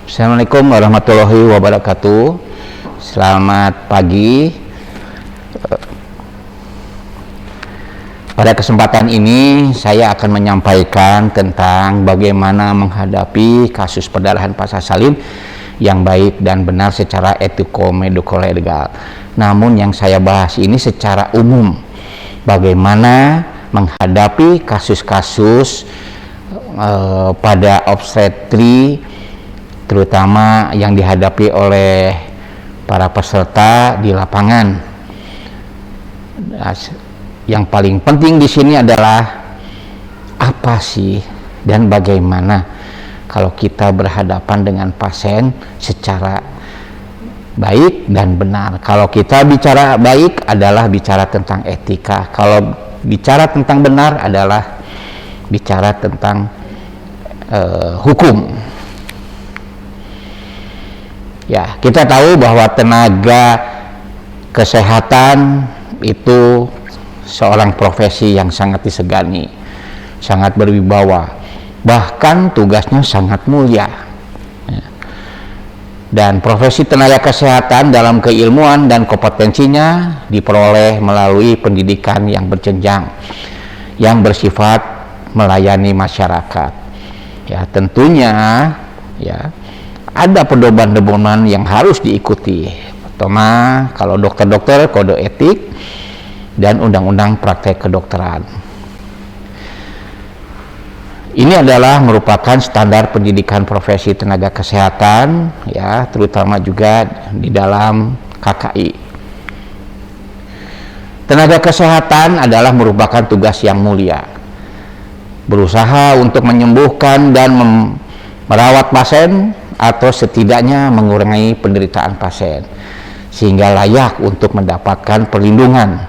Assalamualaikum warahmatullahi wabarakatuh. Selamat pagi. Pada kesempatan ini saya akan menyampaikan tentang bagaimana menghadapi kasus perdarahan pasca salin yang baik dan benar secara etiko-mediko-legal. Namun yang saya bahas ini secara umum, bagaimana menghadapi kasus-kasus pada obstetri, terutama yang dihadapi oleh para peserta di lapangan. Yang paling penting di sini adalah apa sih dan bagaimana kalau kita berhadapan dengan pasien secara baik dan benar. Kalau kita bicara baik adalah bicara tentang etika, kalau bicara tentang benar adalah bicara tentang hukum. Ya, kita tahu bahwa tenaga kesehatan itu seorang profesi yang sangat disegani, sangat berwibawa, bahkan tugasnya sangat mulia. Dan profesi tenaga kesehatan dalam keilmuan dan kompetensinya diperoleh melalui pendidikan yang berjenjang, yang bersifat melayani masyarakat. Ya, tentunya ya ada pedoman-pedoman yang harus diikuti. Pertama, kalau dokter-dokter, kode etik dan undang-undang praktek kedokteran. Ini adalah merupakan standar pendidikan profesi tenaga kesehatan, ya, terutama juga di dalam KKI. Tenaga kesehatan adalah merupakan tugas yang mulia, berusaha untuk menyembuhkan dan merawat pasien atau setidaknya mengurangi penderitaan pasien sehingga layak untuk mendapatkan perlindungan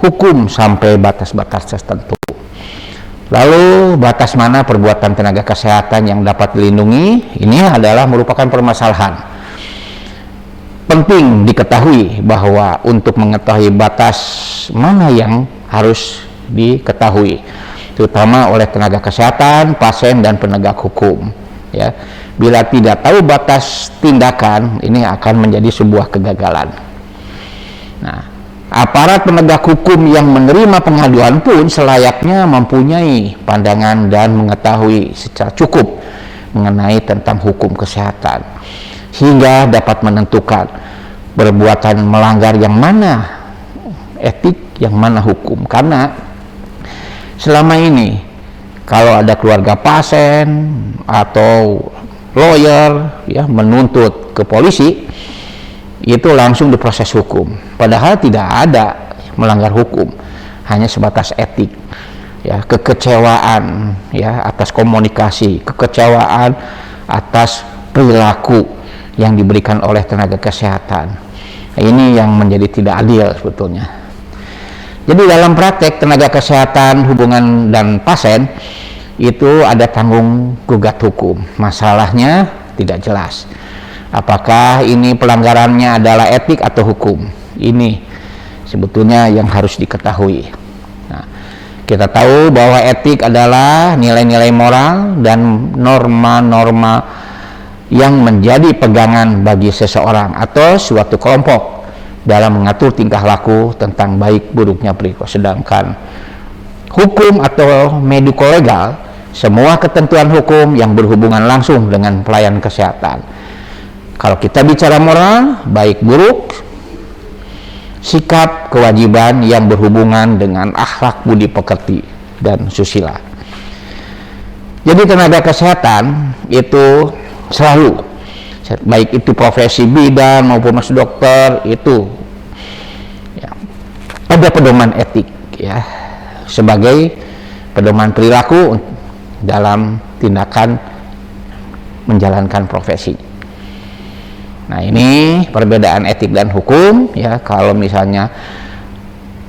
hukum sampai batas-batas tertentu. Lalu batas mana perbuatan tenaga kesehatan yang dapat dilindungi? Ini adalah merupakan permasalahan. Penting diketahui bahwa untuk mengetahui batas mana yang harus diketahui, terutama oleh tenaga kesehatan, pasien dan penegak hukum. Ya, bila tidak tahu batas tindakan, ini akan menjadi sebuah kegagalan. Nah, aparat penegak hukum yang menerima pengaduan pun selayaknya mempunyai pandangan dan mengetahui secara cukup mengenai tentang hukum kesehatan, sehingga dapat menentukan perbuatan melanggar yang mana etik, yang mana hukum. Karena selama ini kalau ada keluarga pasien atau lawyer ya menuntut ke polisi, itu langsung diproses hukum, padahal tidak ada melanggar hukum, hanya sebatas etik, ya, kekecewaan ya atas komunikasi, kekecewaan atas perilaku yang diberikan oleh tenaga kesehatan. Ini yang menjadi tidak adil sebetulnya. Jadi dalam praktek tenaga kesehatan hubungan dan pasien itu ada tanggung gugat hukum. Masalahnya tidak jelas apakah ini pelanggarannya adalah etik atau hukum. Ini sebetulnya yang harus diketahui. Nah, kita tahu bahwa etik adalah nilai-nilai moral dan norma-norma yang menjadi pegangan bagi seseorang atau suatu kelompok dalam mengatur tingkah laku tentang baik buruknya perilaku. Sedangkan hukum atau mediko legal, semua ketentuan hukum yang berhubungan langsung dengan pelayanan kesehatan. Kalau kita bicara moral, baik buruk, sikap kewajiban yang berhubungan dengan akhlak budi pekerti dan susila. Jadi tenaga kesehatan itu selalu, baik itu profesi bidan maupun mas dokter, itu ya, ada pedoman etik ya sebagai pedoman perilaku dalam tindakan menjalankan profesi. Nah, ini perbedaan etik dan hukum ya. Kalau misalnya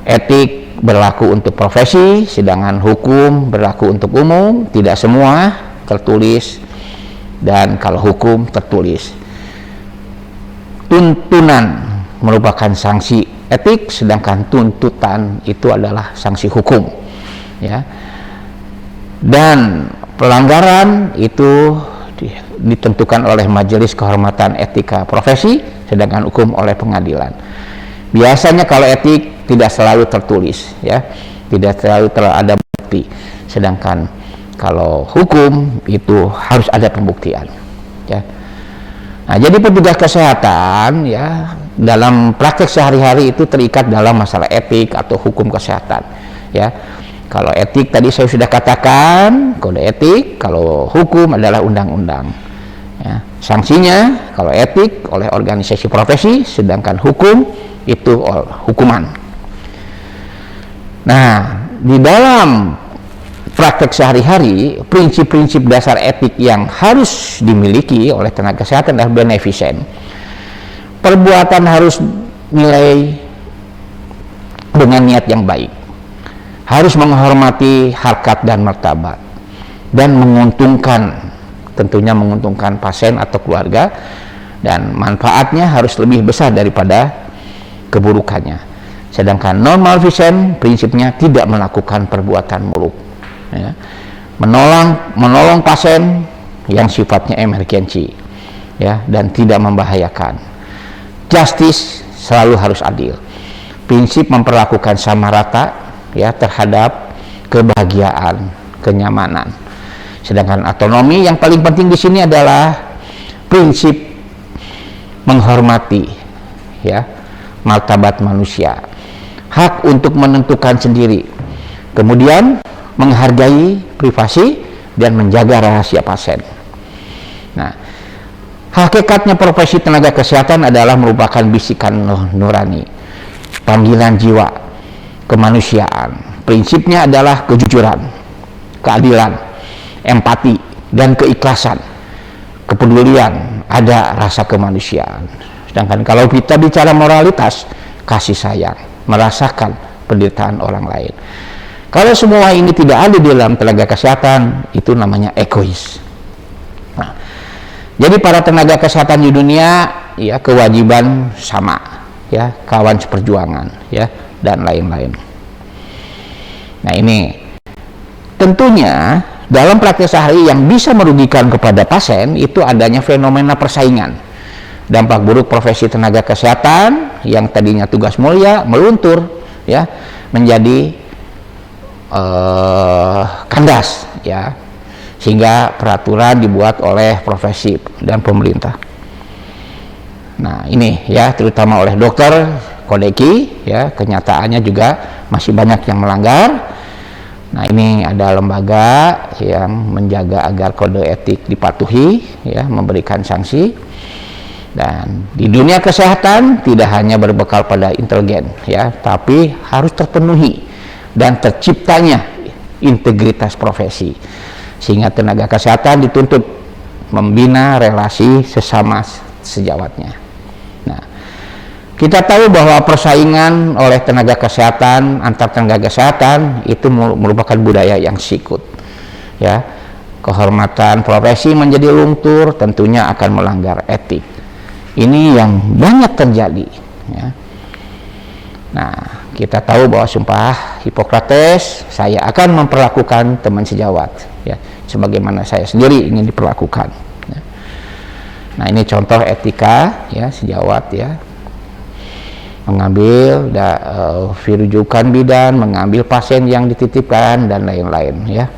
etik berlaku untuk profesi, sedangkan hukum berlaku untuk umum, tidak semua tertulis, dan kalau hukum tertulis. Tuntunan merupakan sanksi etik, sedangkan tuntutan itu adalah sanksi hukum ya. Dan pelanggaran itu ditentukan oleh Majelis Kehormatan Etika Profesi, sedangkan hukum oleh pengadilan. Biasanya kalau etik tidak selalu tertulis, ya, tidak selalu ada bukti, sedangkan kalau hukum itu harus ada pembuktian, ya. Nah, jadi petugas kesehatan, ya, dalam praktek sehari-hari itu terikat dalam masalah etik atau hukum kesehatan, ya. Kalau etik tadi saya sudah katakan kode etik, kalau hukum adalah undang-undang, ya. Sanksinya kalau etik oleh organisasi profesi, sedangkan hukum itu hukuman. Nah, di dalam praktek sehari-hari, prinsip-prinsip dasar etik yang harus dimiliki oleh tenaga kesehatan adalah beneficent. Perbuatan harus nilai dengan niat yang baik, harus menghormati harkat dan martabat, dan menguntungkan, tentunya menguntungkan pasien atau keluarga, dan manfaatnya harus lebih besar daripada keburukannya. Sedangkan non-maleficent prinsipnya tidak melakukan perbuatan buruk, ya. Menolong pasien yang sifatnya emergency, ya, dan tidak membahayakan. Justice selalu harus adil. Prinsip memperlakukan sama rata, ya, terhadap kebahagiaan, kenyamanan. Sedangkan autonomi yang paling penting di sini adalah prinsip menghormati, ya, martabat manusia, hak untuk menentukan sendiri, kemudian menghargai privasi dan menjaga rahasia pasien. Nah, hakikatnya profesi tenaga kesehatan adalah merupakan bisikan nurani, panggilan jiwa, kemanusiaan. Prinsipnya adalah kejujuran, keadilan, empati, dan keikhlasan, kepedulian, ada rasa kemanusiaan. Sedangkan kalau kita bicara moralitas, kasih sayang, merasakan penderitaan orang lain. Kalau semua ini tidak ada di dalam tenaga kesehatan, itu namanya egois. Nah, jadi para tenaga kesehatan di dunia, ya, kewajiban sama, ya, kawan seperjuangan, ya, dan lain-lain. Nah, ini tentunya dalam praktek sehari yang bisa merugikan kepada pasien itu adanya fenomena persaingan. Dampak buruk profesi tenaga kesehatan yang tadinya tugas mulia meluntur, ya, menjadi kandas, ya, sehingga peraturan dibuat oleh profesi dan pemerintah. Nah, ini, ya, terutama oleh dokter kodeki, ya, kenyataannya juga masih banyak yang melanggar. Nah, ini ada lembaga yang menjaga agar kode etik dipatuhi, ya, memberikan sanksi. Dan di dunia kesehatan tidak hanya berbekal pada intelijen, ya, tapi harus terpenuhi dan terciptanya integritas profesi, sehingga tenaga kesehatan dituntut membina relasi sesama sejawatnya. Nah, kita tahu bahwa persaingan oleh tenaga kesehatan antar tenaga kesehatan itu merupakan budaya yang sikut, ya. Kehormatan profesi menjadi luntur tentunya akan melanggar etik. Ini yang banyak terjadi, ya. Nah, kita tahu bahwa sumpah Hipokrates, saya akan memperlakukan teman sejawat, ya, sebagaimana saya sendiri ingin diperlakukan, ya. Nah, ini contoh etika, ya, sejawat, ya, mengambil rujukan bidan, mengambil pasien yang dititipkan, dan lain-lain, ya,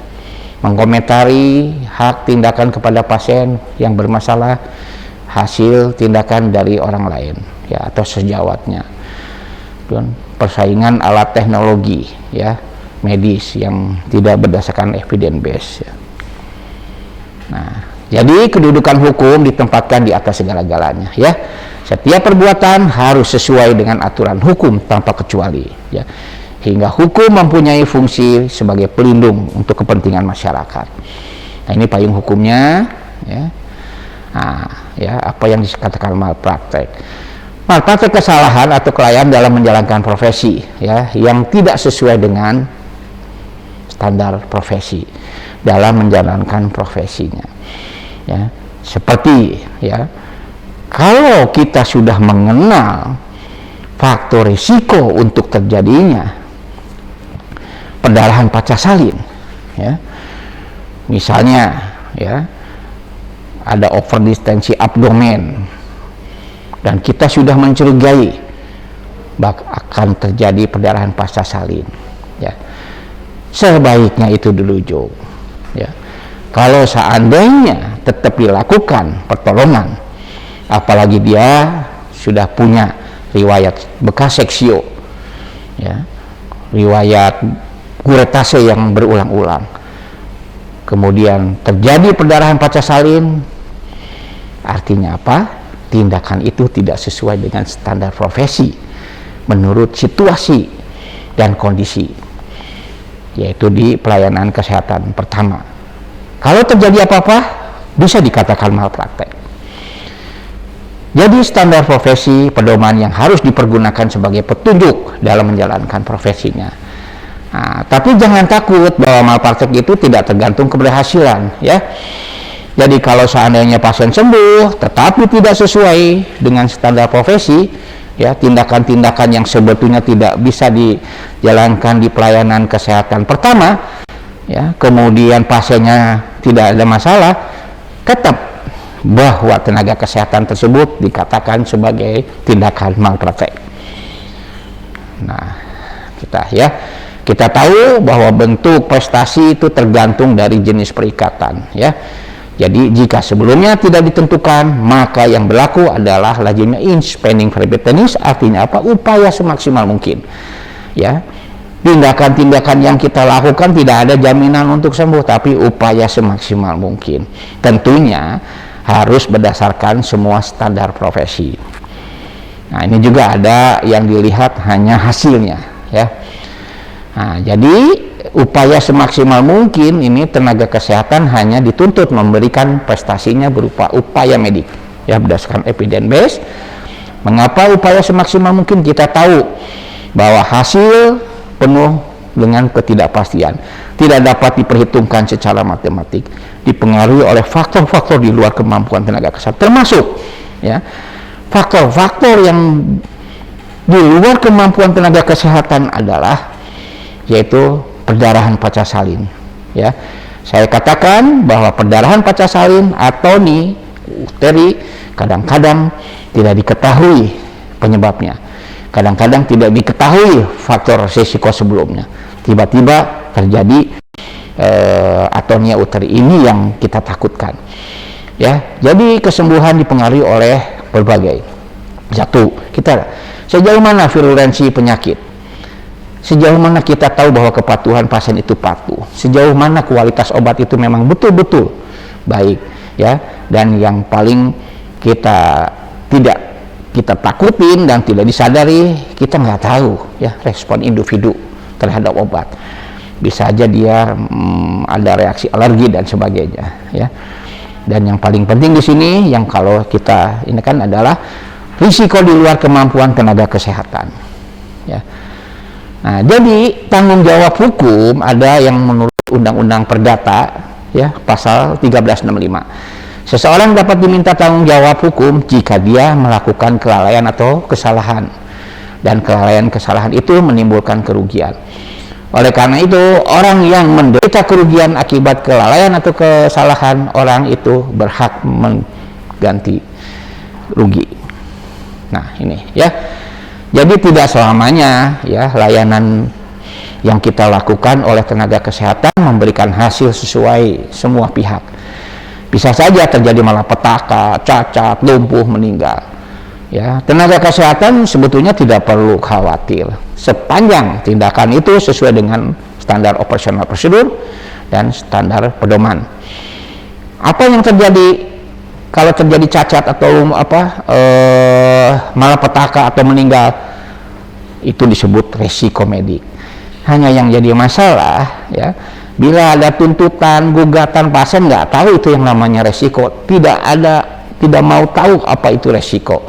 mengomentari hak tindakan kepada pasien yang bermasalah hasil tindakan dari orang lain, ya, atau sejawatnya. Dan persaingan alat teknologi, ya, medis yang tidak berdasarkan evidence base, ya. Nah, jadi kedudukan hukum ditempatkan di atas segala-galanya, ya. Setiap perbuatan harus sesuai dengan aturan hukum tanpa kecuali, ya, hingga hukum mempunyai fungsi sebagai pelindung untuk kepentingan masyarakat. Nah, ini payung hukumnya, ya. Nah, ya, apa yang dikatakan malpraktek. Malpraktek kesalahan atau kelalaian dalam menjalankan profesi, ya, yang tidak sesuai dengan standar profesi dalam menjalankan profesinya, ya. Seperti, ya, kalau kita sudah mengenal faktor risiko untuk terjadinya perdarahan pasca salin, ya, misalnya, ya, ada overdistensi abdomen, dan kita sudah mencurigai akan terjadi perdarahan pasca salin, ya, sebaiknya itu dulu, ya. Kalau seandainya tetap dilakukan pertolongan, apalagi dia sudah punya riwayat bekas seksio, ya, riwayat kuretase yang berulang-ulang, kemudian terjadi perdarahan pasca salin, artinya apa? Tindakan itu tidak sesuai dengan standar profesi menurut situasi dan kondisi, yaitu di pelayanan kesehatan pertama. Kalau terjadi apa-apa, bisa dikatakan malpraktek. Jadi standar profesi pedoman yang harus dipergunakan sebagai petunjuk dalam menjalankan profesinya. Nah, tapi jangan takut bahwa malpraktek itu tidak tergantung keberhasilan, ya. Jadi kalau seandainya pasien sembuh tetapi tidak sesuai dengan standar profesi, ya, tindakan-tindakan yang sebetulnya tidak bisa dijalankan di pelayanan kesehatan pertama, ya, kemudian pasiennya tidak ada masalah, tetap bahwa tenaga kesehatan tersebut dikatakan sebagai tindakan malpraktek. Nah, kita tahu bahwa bentuk prestasi itu tergantung dari jenis perikatan, ya. Jadi jika sebelumnya tidak ditentukan, maka yang berlaku adalah lazimnya in spending preventionis, artinya apa? Upaya semaksimal mungkin, ya. Tindakan-tindakan yang kita lakukan tidak ada jaminan untuk sembuh, tapi upaya semaksimal mungkin. Tentunya harus berdasarkan semua standar profesi. Nah, ini juga ada yang dilihat hanya hasilnya, ya. Nah, jadi upaya semaksimal mungkin ini tenaga kesehatan hanya dituntut memberikan prestasinya berupa upaya medik, ya, berdasarkan evidence base. Mengapa upaya semaksimal mungkin? Kita tahu bahwa hasil penuh dengan ketidakpastian, tidak dapat diperhitungkan secara matematik, dipengaruhi oleh faktor-faktor di luar kemampuan tenaga kesehatan, termasuk, ya, faktor-faktor yang di luar kemampuan tenaga kesehatan adalah yaitu perdarahan pasca salin, ya. Saya katakan bahwa perdarahan pasca salin atau uteri kadang-kadang tidak diketahui penyebabnya, kadang-kadang tidak diketahui faktor risiko sebelumnya, tiba-tiba terjadi atonia uteri ini yang kita takutkan, ya. Jadi kesembuhan dipengaruhi oleh berbagai. Satu, sejauh mana virulensi penyakit, sejauh mana kita tahu bahwa kepatuhan pasien itu patuh, sejauh mana kualitas obat itu memang betul-betul baik, ya. Dan yang paling tidak kita takutin dan tidak disadari, kita nggak tahu, ya, respon individu terhadap obat. Bisa aja dia ada reaksi alergi dan sebagainya, ya. Dan yang paling penting di sini, yang kalau kita ini kan adalah risiko di luar kemampuan tenaga kesehatan, ya. Nah, jadi tanggung jawab hukum ada yang menurut Undang-Undang Perdata, ya, pasal 1365. Seseorang dapat diminta tanggung jawab hukum jika dia melakukan kelalaian atau kesalahan, dan kesalahan itu menimbulkan kerugian. Oleh karena itu, orang yang menderita kerugian akibat kelalaian atau kesalahan, orang itu berhak mengganti rugi. Nah, ini, ya. Jadi tidak selamanya, ya, layanan yang kita lakukan oleh tenaga kesehatan memberikan hasil sesuai semua pihak. Bisa saja terjadi malapetaka, cacat, lumpuh, meninggal. Ya, tenaga kesehatan sebetulnya tidak perlu khawatir sepanjang tindakan itu sesuai dengan standar operasional prosedur dan standar pedoman. Apa yang terjadi kalau terjadi cacat atau malapetaka atau meninggal, itu disebut resiko medik. Hanya yang jadi masalah, ya, bila ada tuntutan, gugatan, pasien nggak tahu itu yang namanya resiko, tidak mau tahu apa itu resiko.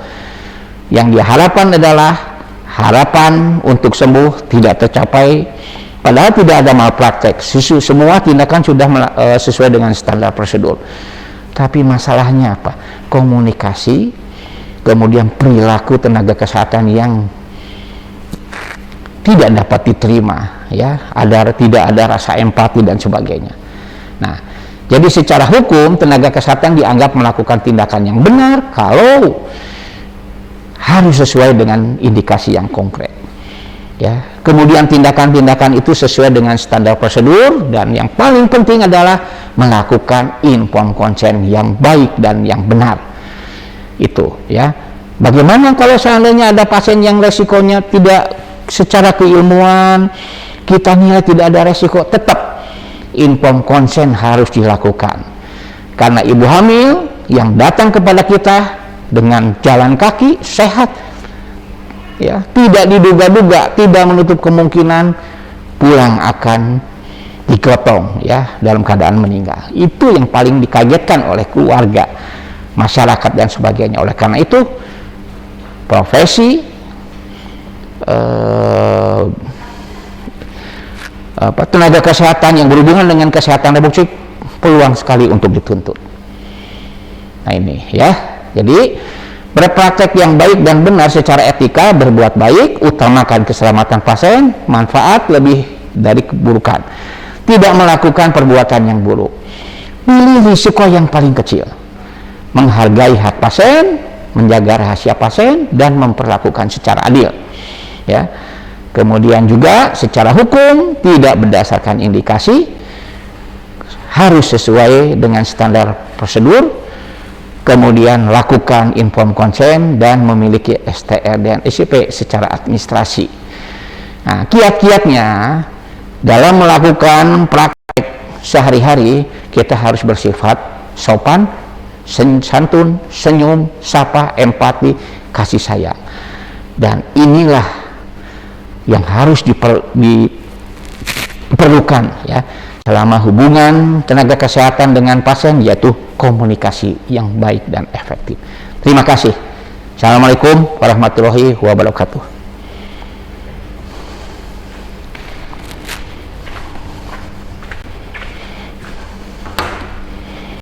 Yang diharapkan adalah harapan untuk sembuh tidak tercapai, padahal tidak ada malpraktek, semua tindakan sudah sesuai dengan standar prosedur. Tapi masalahnya apa? Komunikasi, kemudian perilaku tenaga kesehatan yang tidak dapat diterima, ya, tidak ada rasa empati dan sebagainya. Nah, Jadi secara hukum tenaga kesehatan dianggap melakukan tindakan yang benar kalau harus sesuai dengan indikasi yang konkret. Ya, kemudian tindakan-tindakan itu sesuai dengan standar prosedur, dan yang paling penting adalah melakukan informed consent yang baik dan yang benar. Itu ya. Bagaimana kalau seandainya ada pasien yang resikonya tidak secara keilmuan kita nilai tidak ada resiko, tetap informed consent harus dilakukan, karena ibu hamil yang datang kepada kita dengan jalan kaki sehat, ya, tidak diduga-duga, tidak menutup kemungkinan pulang akan digotong, ya, dalam keadaan meninggal. Itu yang paling dikagetkan oleh keluarga, masyarakat dan sebagainya. Oleh karena itu profesi tenaga kesehatan yang berhubungan dengan kesehatan reproduksi peluang sekali untuk dituntut. Nah ini ya, jadi berpraktek yang baik dan benar secara etika, berbuat baik, utamakan keselamatan pasien, manfaat lebih dari keburukan, tidak melakukan perbuatan yang buruk, pilih risiko yang paling kecil, menghargai hak pasien, menjaga rahasia pasien, dan memperlakukan secara adil, ya. Kemudian juga secara hukum tidak berdasarkan indikasi, harus sesuai dengan standar prosedur, kemudian lakukan informed consent dan memiliki STR dan SIP secara administrasi. Nah, kiat-kiatnya dalam melakukan praktek sehari-hari kita harus bersifat sopan, santun, senyum, sapa, empati, kasih sayang. Dan inilah yang harus diperlukan ya selama hubungan tenaga kesehatan dengan pasien, yaitu komunikasi yang baik dan efektif. Terima kasih. Assalamualaikum warahmatullahi wabarakatuh.